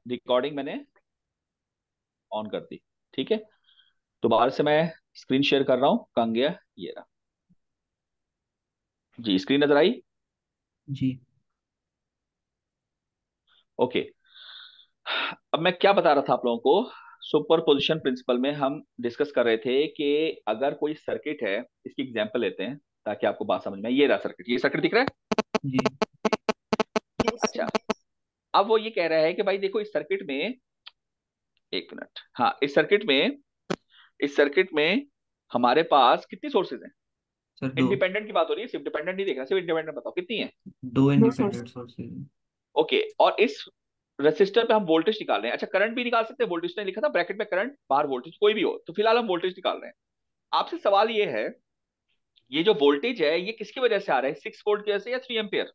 Recording मैंने on कर दी। ठीक है, दोबारा से मैं स्क्रीन शेयर कर रहा हूँ, कहाँ गया ये रहा। जी, स्क्रीन नजर आई? जी। ओके। अब मैं क्या बता रहा था आप लोगों को, सुपर पोजिशन प्रिंसिपल में हम डिस्कस कर रहे थे कि अगर कोई सर्किट है, इसकी एग्जांपल लेते हैं ताकि आपको बात समझ में आए। ये रहा सर्किट, ये सर्किट दिख रहा है। जी। यस अच्छा, सर। अब वो ये कह रहा है कि भाई देखो इस सर्किट में, एक मिनट, हाँ, इस सर्किट में हमारे पास कितनी सोर्सेज हैं? सर दो। इंडिपेंडेंट की बात हो रही है, सिर्फ डिपेंडेंट नहीं देखना, सिर्फ इंडिपेंडेंट बताओ कितनी है। दो दो सोर्स। इंडिपेंडेंट सोर्सेज हैं। ओके, और इस रेसिस्टर पे हम वोल्टेज निकाल रहे हैं। अच्छा, करंट भी निकाल सकते हैं, वोल्टेज ने लिखा था ब्रैकेट में, करंट बाहर वोल्टेज कोई भी हो, तो फिलहाल हम वोल्टेज निकाल रहे हैं। आपसे सवाल ये है, ये जो वोल्टेज है ये किसकी वजह से आ रहा है, 6 वोल्ट की वजह से या 3 एम्पियर?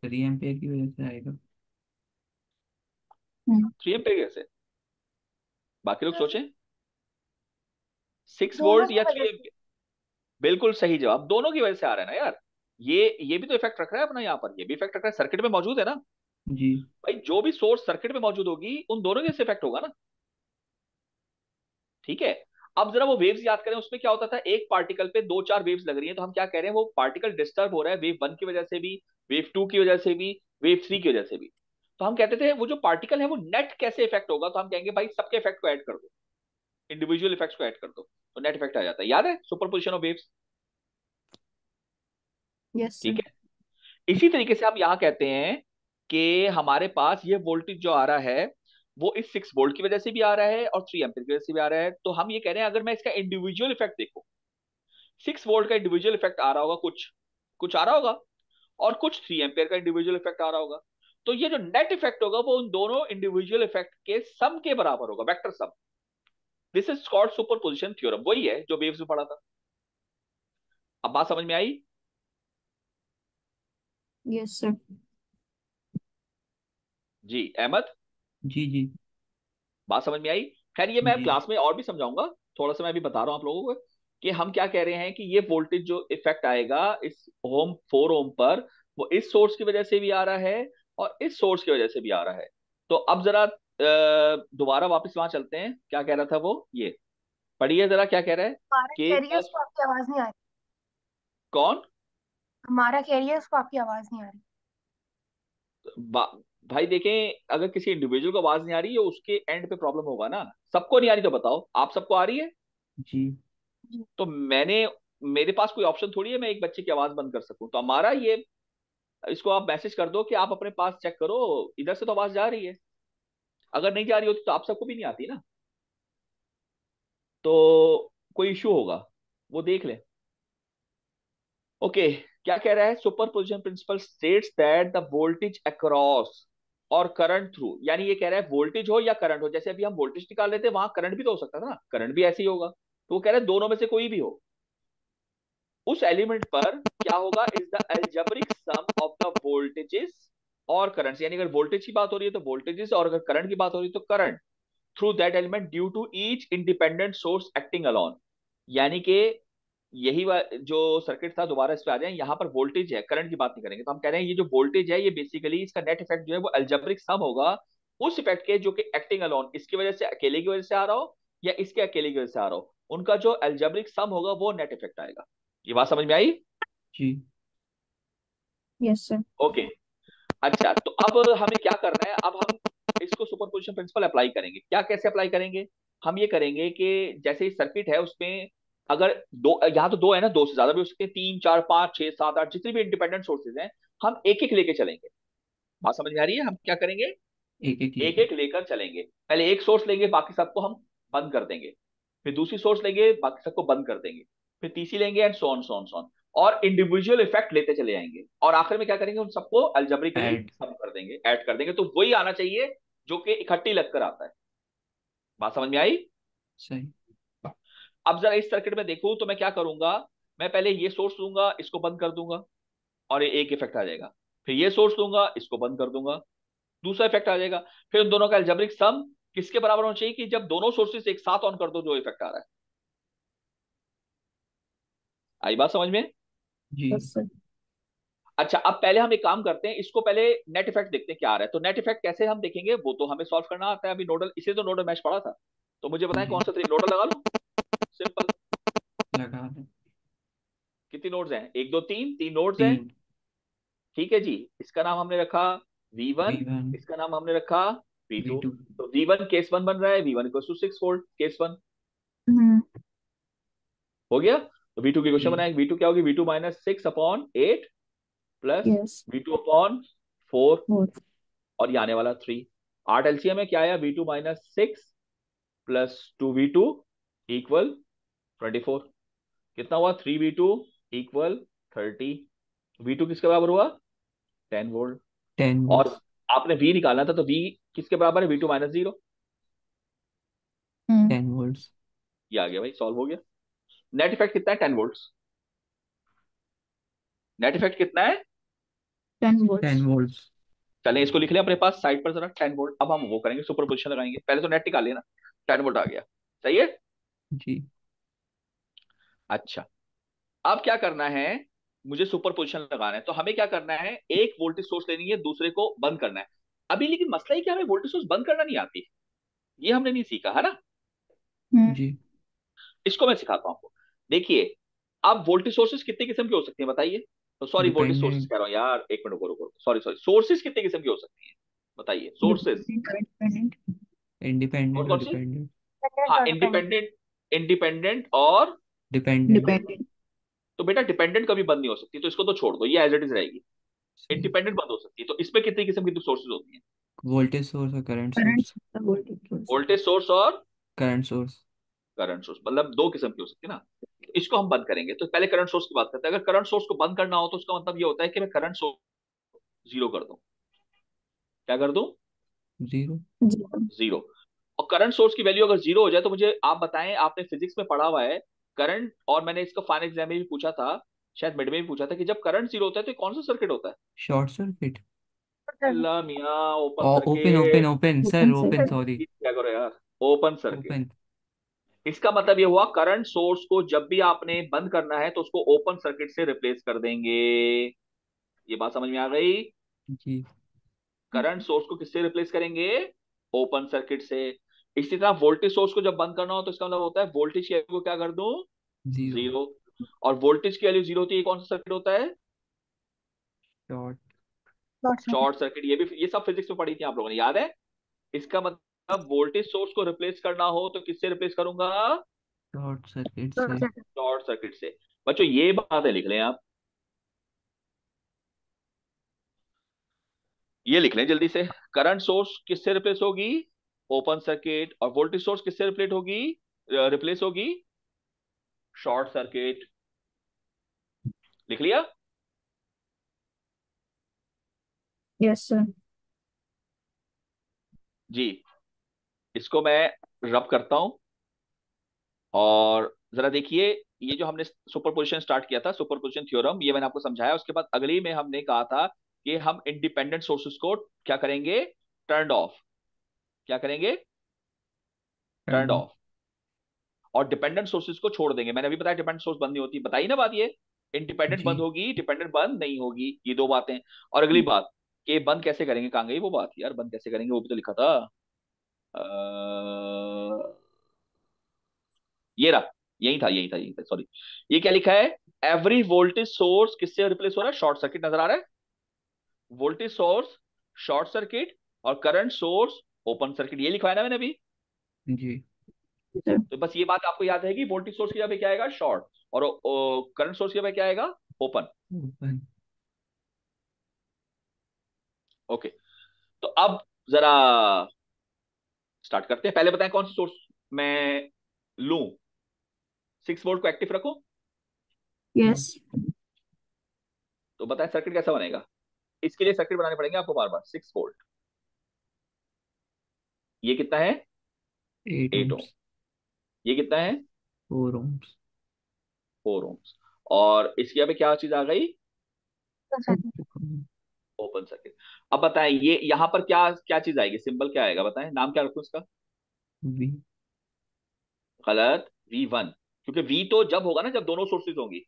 3 एम्पियर की वजह से आएगा। 3 एम्पियर की वजह से। बाकी लोग सोचें, 6 वोल्ट दोनों की या वजह थ्री से। एम्पियर बिल्कुल सही जवाब, दोनों की वजह से आ रहा है ना यार। ये भी तो इफेक्ट रख रहा है अपना, यहाँ पर ये भी इफेक्ट रख रहा है, सर्किट में मौजूद है ना। जी। भाई जो भी सोर्स सर्किट में मौजूद होगी उन दोनों के इफेक्ट होगा ना। ठीक है। अब जरा वो वेव्स याद करें, उसमें क्या होता था, एक पार्टिकल पे दो चार वेव्स लग रही है, तो हम क्या कह रहे हैं, वो पार्टिकल डिस्टर्ब हो रहा है वेव 1 की वजह से भी, वेव 2 की वजह से भी, वेव 3 की वजह से भी। तो हम कहते थे वो जो पार्टिकल है वो नेट कैसे इफेक्ट होगा, तो हम कहेंगे भाई सबके इफेक्ट को ऐड कर दो, इंडिविजुअल इफेक्ट्स को ऐड कर दो, तो नेट इफेक्ट आ जाता है। याद है superposition of waves? Yes sir. ठीक है। इसी तरीके से हम यहां कहते हैं कि हमारे पास ये वोल्टेज जो आ रहा है वो इस 6 वोल्ट की वजह से भी आ रहा है और 3 एम्पियर की वजह से भी आ रहा है। तो हम ये कह रहे हैं अगर मैं इसका इंडिविजुअल इफेक्ट देखूं, 6 वोल्ट का इंडिविजुअल इफेक्ट आ रहा होगा, कुछ कुछ आ रहा होगा, और कुछ 3 एम्पियर का इंडिविजुअल इफेक्ट आ रहा होगा, तो ये जो नेट इफेक्ट होगा वो उन दोनों इंडिविजुअल इफेक्ट के सम के बराबर होगा, vector sum. This is called superposition theorem, वही है जो वेव्स में पढ़ा था। अब बात समझ में आई? Yes sir. जी अहमद, जी। जी। बात समझ में आई? खैर ये मैं जी। क्लास में और भी समझाऊंगा, थोड़ा सा मैं अभी बता रहा हूं आप लोगों को कि हम क्या कह रहे हैं कि ये वोल्टेज जो इफेक्ट आएगा इस ओम 4 ओम पर, वो इस सोर्स की वजह से भी आ रहा है और इस सोर्स की वजह से भी आ रहा है। तो अब जरा दोबारा वापस वहां चलते हैं, क्या कह रहा था वो, ये पढ़िए जरा क्या कह रहा है हमारा कि कह रही है उसको, आपकी आवाज नहीं आ रही। कौन? हमारा कह रही है उसको, आपकी आवाज नहीं आ रही। भाई देखें, अगर किसी इंडिविजुअल को आवाज नहीं आ रही है उसके एंड पे प्रॉब्लम होगा ना, सबको नहीं आ रही तो बताओ, आप सबको आ रही है? जी। जी। तो मेरे पास कोई ऑप्शन थोड़ी है मैं एक बच्चे की आवाज बंद कर सकूं, तो हमारा ये, इसको आप मैसेज कर दो कि आप अपने पास चेक करो, इधर से तो आवाज जा रही है, अगर नहीं जा रही होती तो आप सबको भी नहीं आती ना, तो कोई इश्यू होगा, वो देख ले। ओके, क्या कह रहा है, super position principal states that the voltage across और करंट थ्रू, यानी ये कह रहा है वोल्टेज हो या करंट हो, जैसे अभी हम वोल्टेज निकाल लेते हैं वहां करंट भी तो हो सकता था ना, करंट भी ऐसे ही होगा, तो वो कह रहा है दोनों में से कोई भी हो, उस एलिमेंट पर क्या होगा, is the algebraic sum of the voltages और करंट्स, यानी अगर वोल्टेज की बात हो रही है तो वोल्टेजेस, और अगर करंट की बात हो रही है तो current, through that element due to each independent source acting alone. यानी कि जो सर्किट था, दोबारा इस पे आ जाए, यहाँ पर वोल्टेज है, करंट की बात नहीं करेंगे, तो हम कह रहे हैं ये जो वोल्टेज है ये बेसिकली इसका नेट इफेक्ट जो है वो एल्जेब्रिक सम होगा उस इफेक्ट के जो कि एक्टिंग अलॉन, इसकी वजह से अकेले की वजह से आ रहा हो या इसके अकेले की वजह से आ रहा हो, उनका जो एल्जेब्रिक सम होगा वो नेट इफेक्ट आएगा। ये बात समझ में आई? जी। Yes sir. ओके। अच्छा, तो अब हमें क्या करना है, अब हम इसको सुपरपोजिशन प्रिंसिपल अप्लाई करेंगे, क्या कैसे अप्लाई करेंगे? हम ये करेंगे कि जैसे सर्किट है उसमें अगर दो, यहाँ तो दो है ना, दो से ज्यादा भी हो सकते हैं, 3 4 5 6 7 8 जितनी भी इंडिपेंडेंट सोर्सेज हैं, हम एक एक लेके चलेंगे। बात समझ में आ रही है? हम क्या करेंगे, एक एक एक लेके। एक लेकर चलेंगे, पहले एक सोर्स लेंगे बाकी सबको हम बंद कर देंगे, फिर दूसरी सोर्स लेंगे बाकी सबको बंद कर देंगे, फिर तीसरी लेंगे एंड सो ऑन और इंडिविजुअल इफेक्ट लेते चले जाएंगे, और आखिर में क्या करेंगे, उन सबको अल्जेब्रिकली ऐड। सम कर देंगे, ऐड कर देंगे, तो वही आना चाहिए जो कि इकट्ठी लगकर आता है। बात समझ में आई? सही। अब जरा इस सर्किट में देखूं तो मैं क्या करूंगा, मैं पहले ये सोर्स लूंगा इसको बंद कर दूंगा और ये एक इफेक्ट आ जाएगा, फिर ये सोर्स लूंगा इसको बंद कर दूंगा, दूसरा इफेक्ट आ जाएगा, फिर उन दोनों का एल्जेब्रिक सम किसके बराबर होना चाहिए कि जब दोनों सोर्सेस एक साथ ऑन कर दो जो इफेक्ट आ रहा है। आई बात समझ में? जी। Yes sir. अच्छा, अब पहले हम एक काम करते हैं, इसको पहले नेट इफेक्ट देखते हैं क्या आ रहा है। तो नेट इफेक्ट कैसे हम देखेंगे, वो तो हमें सॉल्व करना आता है। अभी नोडल, इसे तो नोडल मैश पढ़ा था। तो मुझे बताएं जी। कौन सा तरीका, नोडल लगा लो, सिंपल। लगा दें। कितनी नोड्स हैं, एक दो तीन, तीन नोड्स हैं। 3। ठीक है जी, इसका नाम हमने रखा V1, V1। इसका नाम हमने रखा V2। V2। तो V1 केस वन बन रहा है, V1 equal to 6 volt case one. हम्म। हो गया। तो V2 की क्वेश्चन जी। बनाएंगे, V2 क्या होगी, V2 -6/8 प्लस यस। V2/4, और और ये आने वाला 3। 8 एलसीएम में क्या आया, V2 -6 प्लस 2V2 इक्वल 24। कितना हुआ, 3V2 इक्वल 30। V2 किसके बराबर हुआ, 10 वोल्ट। 10 और वोल्ट्स। आपने V निकालना था, तो V किसके बराबर है, V2 -0। 10 वोल्ट्स। ये आ गया भाई, सॉल्व हो गया। नेट इफेक्ट कितना है, 10 वोल्ट। नेट इफेक्ट कितना है, 10 वोल्ट्स। 10 वोल्ट्स। चलें इसको लिख लें अपने पास साइड पर जरा, 10 वोल्ट। अब हम वो करेंगे, सुपर पोजिशन लगाएंगे। पहले तो नेट निकाल लिया ना, 10 वोल्ट आ गया। सही है। जी। अच्छा, अब क्या करना है, मुझे सुपर पोजिशन लगाना है। तो हमें क्या करना है, एक वोल्टेज सोर्स लेनी है, दूसरे को बंद करना है। अभी लेकिन मसला ही क्या, हमें वोल्टेज सोर्स बंद करना नहीं आती, ये हमने नहीं सीखा है ना। जी। इसको मैं सिखाता हूं आपको। देखिए, अब वोल्टेज सोर्सेस कितने किस्म के हो सकते हैं बताइए। तो सॉरी, वोल्टेज सोर्सेस डिपेंडेंट। कह रहा हूं यार, एक मिनट, रुको रुको, सॉरी सॉरी, सोर्सेस कितने किस्म की हो सकती हैं, बताइए सोर्सेस। डिपेंडेंट कौन इंडिपेंडेंट और कौन सी, डिपेंडेंट। हाँ, और डिपेंडेंट। इंडिपेंडेंट, इंडिपेंडेंट और, डिपेंडेंट। डिपेंडेंट। तो बेटा डिपेंडेंट कभी बंद नहीं हो सकती, तो इसको तो छोड़ दो, ये एज इट इज रहेगी। सही। इंडिपेंडेंट बंद हो सकती है। तो इसमें कितनी किस्म की सोर्सेज होती हैं, वोल्टेज सोर्स और current current source. Voltage source. Voltage source और करंट सोर्स। करंट सोर्स, मतलब दो किस्म की हो सकती है ना। तो इसको हम बंद करेंगे। तो पहले करंट सोर्स की बात करते हैं। अगर करंट सोर्स को बंद करना हो, तो उसका मतलब ये होता है कि मैं करंट सोर्स जीरो कर दूं। क्या कर दूं, 0। जीरो। जीरो। और करंट सोर्स की वैल्यू अगर जीरो हो जाए, तो मुझे आप बताएं, आपने फिजिक्स में पढ़ा हुआ है करंट, और मैंने इसका फाइनल एग्जाम में भी पूछा था, शायद मिड में भी पूछा था, कि जब करंट जीरो होता है तो ये कौन सा सर्किट होता है। Short circuit. अल्लाह मियाँ, open open open circuit. Open sir, open open circuit. Sorry. क्या करो यार, ओपन सर्किट। ओपन। इसका मतलब ये हुआ, करंट सोर्स को जब भी आपने बंद करना है, तो उसको ओपन सर्किट से रिप्लेस कर देंगे। ये बात समझ में आ गई। जी। करंट सोर्स को किससे रिप्लेस करेंगे, ओपन सर्किट से। इसी तरह वोल्टेज सोर्स को जब बंद करना हो, तो इसका मतलब होता है वोल्टेज की वैल्यू को क्या कर दूं, 0। जीरो। और वोल्टेज की वैल्यू जीरो होती है, ये कौन सा सर्किट होता है, short. Short circuit. Short circuit. ये भी, ये सब फिजिक्स में पढ़ी थी आप लोगों ने, याद है। इसका मतलब वोल्टेज सोर्स को रिप्लेस करना हो, तो किससे रिप्लेस करूंगा, शॉर्ट सर्किट शॉर्ट से। सर्किट। शॉर्ट सर्किट से। बच्चों ये बात है, लिख लें आप, ये लिख लें जल्दी से। करंट सोर्स किससे रिप्लेस होगी, ओपन सर्किट। और वोल्टेज सोर्स किससे रिप्लेस होगी, रिप्लेस होगी, शॉर्ट सर्किट। लिख लिया। Yes sir. जी, इसको मैं रब करता हूं, और जरा देखिए, ये जो हमने सुपरपोजिशन स्टार्ट किया था, सुपरपोजिशन थ्योरम, ये मैंने आपको समझाया। उसके बाद अगली में हमने कहा था कि हम इंडिपेंडेंट सोर्सेस को क्या करेंगे, टर्न ऑफ। क्या करेंगे, टर्न टर्न ऑफ। ऑफ। और डिपेंडेंट सोर्सेज को छोड़ देंगे। मैंने अभी बताया डिपेंडेंट सोर्स बंद नहीं होती, बताई ना बात ये। इंडिपेंडेंट जी। बंद होगी, डिपेंडेंट बंद नहीं होगी, ये दो बातें। और अगली बात, कि बंद कैसे करेंगे, कहाँ गई वो बात यार, बंद कैसे करेंगे, वो भी तो लिखा था। ये रहा, यही था सॉरी। ये क्या लिखा है, एवरी वोल्टेज सोर्स किससे रिप्लेस हो रहा है, शॉर्ट सर्किट, नजर आ रहा है। वोल्टेज सोर्स शॉर्ट सर्किट, और करंट सोर्स ओपन सर्किट, ये लिखा है ना मैंने अभी। जी। सर। तो बस ये बात आपको याद रहेगी, वोल्टेज सोर्स की जगह पे क्या आएगा, शॉर्ट। और करंट सोर्स की जगह पे क्या आएगा, ओपन। ओपन। ओके। तो अब जरा स्टार्ट करते हैं। पहले बताएं कौन सा सोर्स मैं लूं, 6 वोल्ट को एक्टिव रखूं। यस। तो बताएं सर्किट कैसा बनेगा। इसके लिए सर्किट बनाने पड़ेंगे आपको बार बार। 6 वोल्ट, ये कितना है, 8 8 ओम। ओम्स। ये कितना है, 4 ओम्स। 4 ओम्स। और इसकी यहाँ पे क्या चीज आ गई, सर्किट। Open circuit. अब बताएं, ये यहां पर क्या क्या चीज आएगी, सिंबल क्या आएगा, बताएं, नाम क्या रखूं इसका। वी। गलत, V1। क्योंकि V तो जब होगा ना, जब दोनों सोर्सेज होंगी।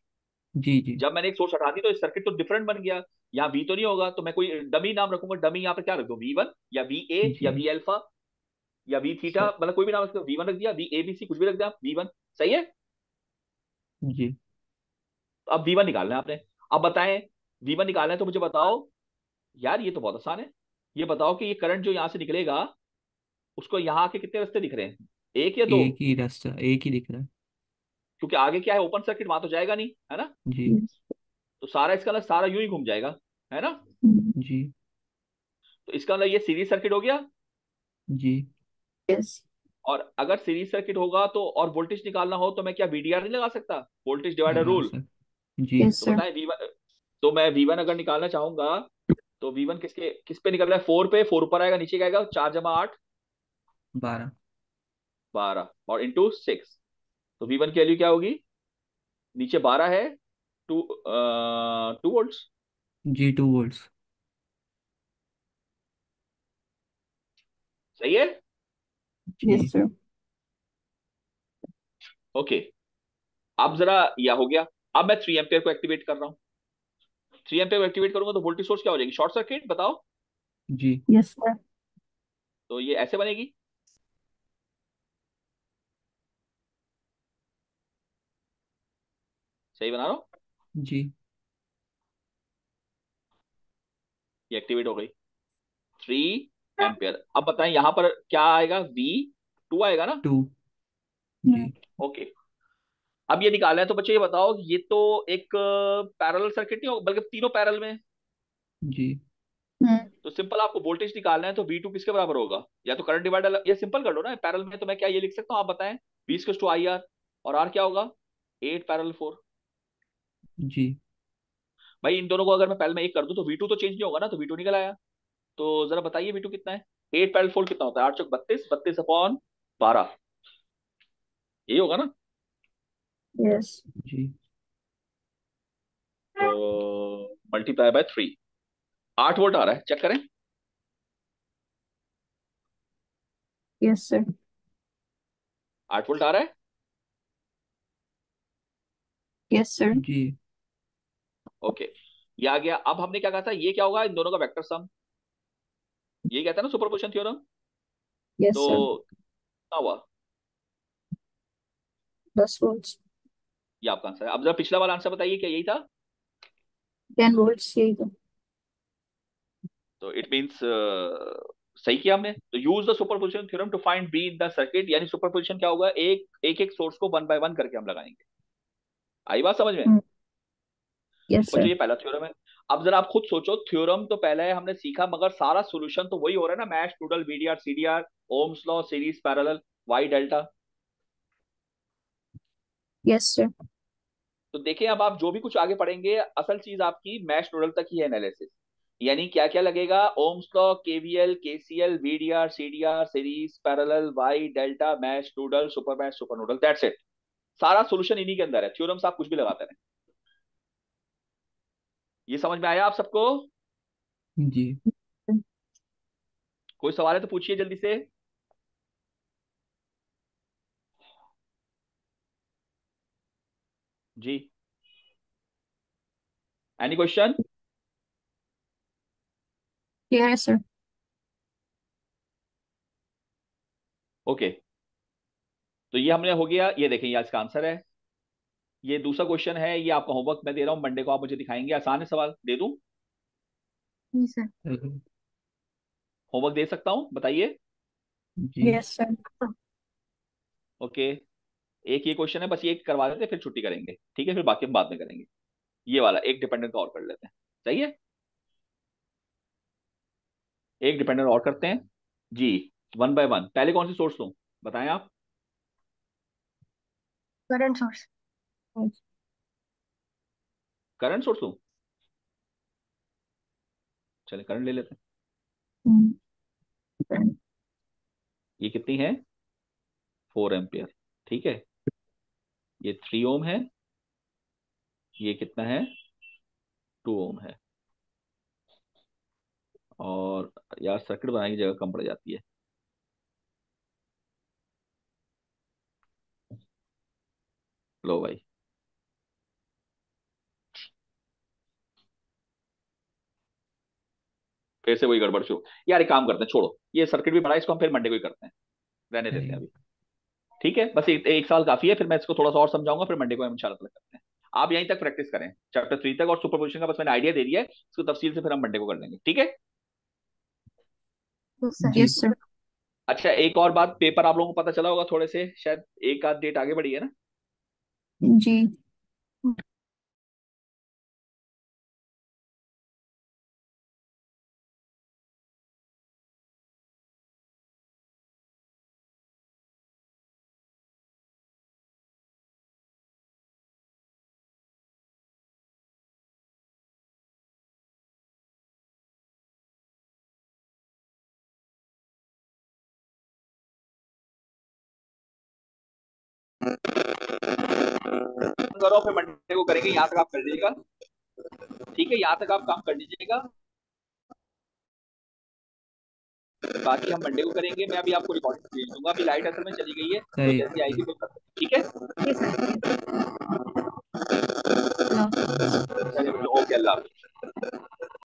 जी जी जब मैंने एक सोर्स हटा दी तो सर्किट तो डिफरेंट बन गया। यहाँ वी तो नहीं होगा, तो मैं कोई डमी नाम रखूंगा। डमी यहाँ पे क्या रख दूं, वी1 या वी ए या जी वी अल्फा या वी थीटा, सर। मतलब कोई भी नाम रख दो। वी1 रख दिया, वी ए बी सी कुछ भी रख दिया, वी1। सही है। जी। तो अब वी1 निकालना है आपने। अब बताएं, वी1 निकालना है तो मुझे बताओ। यार ये तो बहुत आसान है। ये बताओ कि ये करंट जो यहां से निकलेगा, उसको यहाँ आके कितने रास्ते दिख रहे हैं, एक या दो? एक ही रास्ता, एक ही दिख रहा है। क्योंकि आगे क्या है, ओपन सर्किट, वहां तो जाएगा नहीं, है ना। जी Yes. तो सारा इसका ना सारा यूं ही घूम जाएगा, है ना। जी तो इसका मतलब ये सीरीज सर्किट हो गया। जी। Yes. और अगर सीरीज सर्किट होगा तो, और वोल्टेज निकालना हो, तो मैं क्या वीडीआर नहीं लगा सकता, वोल्टेज डिवाइडर लगा रूल। सर। जी। Yes, तो sir. बताएं वी1, तो मैं वी1 अगर निकालना चाहूंगा, तो वी1 किसके किस पे निकल रहा है, 4 पे। 4 ऊपर आएगा, नीचे क्या आएगा, 4 जमा 8, 12। 12 और इंटू 6। तो वी1 की वैल्यू क्या होगी, नीचे 12 है, 2 वोल्ट्स। जी 2 वोल्ट्स। सही है। Yes, जी sir. ओके। अब जरा यह हो गया। अब मैं 3 एम्पियर को एक्टिवेट कर रहा हूँ। 3 एम्पियर को एक्टिवेट करूंगा तो वोल्टेज सोर्स क्या हो जाएगी, शॉर्ट सर्किट, बताओ। जी Yes, sir. तो ये ऐसे बनेगी। सही बना रहा हूँ। जी। ये एक्टिवेट हो गई, 3 एम्पियर। अब बताएं यहां पर क्या आएगा, V2 आएगा ना। 2। जी Hmm. ओके। अब ये निकालना है तो बच्चे ये बताओ, ये तो एक पैरेलल सर्किट नहीं होगा, बल्कि तीनों पैरेलल में। जी Hmm. तो सिंपल आपको वोल्टेज निकालना है, तो V2 किसके बराबर होगा, या तो करंट डिवाइडर, ये सिंपल कर लो ना पैरेलल में। तो मैं क्या ये लिख सकता हूँ, आप बताएं। V=IR, और R क्या होगा, 8 पैरेलल 4। जी। भाई इन दोनों को अगर मैं पहले में एक कर दूं तो V2 तो चेंज नहीं होगा ना, तो V2 निकल आया। तो जरा बताइए V2 कितना है। 8 पैरेलल 4 कितना होता है, 8 चौक 32, 32/12, यही होगा ना। Yes. जी तो ×3, 8 वोल्ट आ रहा है, चेक करें। Yes, sir. 8 वोल्ट आ रहा है। Yes, sir. जी ओके, ये आ गया। अब हमने क्या कहा था, ये क्या होगा, इन दोनों का वेक्टर सम। ये कहता है ना सुपरपोजिशन थ्योरम। Yes, तो sir. क्या हुआ, 10 volts. ये आपका आंसर है। अब जरा पिछला वाला आंसर बताइए, क्या यही था। 10 volts यही तो। तो इट मींस सही किया हमने। तो use the superposition theorem to find B in the circuit, यानी सुपरपोजिशन क्या होगा, एक एक एक सोर्स को 1 बाय 1 करके हम लगाएंगे। आई बात समझ में। Hmm. Yes, तो बच्चों sir. ये पहला थ्योरम है। अब जरा आप खुद सोचो, थ्योरम तो पहले हमने सीखा, मगर सारा सॉल्यूशन तो वही हो रहा है ना, mesh, nodal, VDR, CDR, Ohm's law, series, parallel, Y delta. Yes, sir. तो देखिए, अब आप जो भी कुछ आगे पढ़ेंगे, असल चीज आपकी मैश नूडल तक ही है, एनालिसिस। यानी क्या क्या लगेगा, Ohm's law, KVL, KCL, VDR, CDR, series, parallel, Y delta, mesh nodal, super mesh, super nodal, that's it. सारा सॉल्यूशन इन्हीं के अंदर है। थ्योरम्स आप कुछ भी लगाते रहे। ये समझ में आया आप सबको। जी। कोई सवाल है तो पूछिए जल्दी से। जी, एनी क्वेश्चन। Clear है, sir. ओके, तो ये हमने हो गया। ये देखें, ये इसका आंसर है। ये दूसरा क्वेश्चन है, ये आपका होमवर्क मैं दे रहा हूँ, मंडे को आप मुझे दिखाएंगे। आसान है, सवाल दे दूं, जी सर। होमवर्क दे सकता हूँ, बताइए। जी यस सर। ओके, एक ये क्वेश्चन है, बस ये एक करवा देते हैं, फिर छुट्टी करेंगे, ठीक है। फिर बाकी हम बाद में करेंगे। ये वाला एक डिपेंडेंट का और कर लेते हैं। सही है, एक डिपेंडेंट और करते हैं जी। 1 बाय 1, पहले कौन सी सोर्स लूं, बताएं आप। Current source. करंट सोर्स लूं, चले करंट ले लेते हैं। ये कितनी है, 4 एम्पियर, ठीक है। ये 3 ओम है, ये कितना है, 2 ओम है। और यार सर्किट बनाने की जगह कम पड़ जाती है। लो भाई, फिर से वही गड़बड़ शुरू। यार एक काम करते हैं, छोड़ो ये सर्किट भी बड़ा है, इसको हम फिर मंडे को ही करते हैं, रहने देते हैं चलिए। अभी। ठीक है, बस एक साल काफी है, फिर मैं इसको थोड़ा सा और समझाऊंगा, फिर मंडे को हम इंशाल्लाह करते हैं। आप यहीं तक प्रैक्टिस करें, चैप्टर 3 तक, और सुपरपोजिशन का बस मैंने आइडिया दे दिया है, इसको तफसील से फिर हम मंडे को कर लेंगे, ठीक है। Yes, sir. जी। Yes, sir. अच्छा एक और बात, पेपर आप लोगों को पता चला होगा थोड़े से, शायद एक आध डेट आगे बढ़ी है ना। जी। करो, फिर मंडे को करेंगे, यहाँ तक आप कर लीजिएगा। ठीक है, यहाँ तक आप काम कर लीजिएगा, बाकी हम मंडे को करेंगे। मैं अभी आपको रिकॉर्डिंग भेज दूंगा, अभी लाइट असल में चली गई है, तो सही। जैसे आएगी फिर करते हैं, ठीक है। Yes, sir. अल्लाह Yes. हाफिज़। चलिए, ओके, अल्लाह हाफिज़।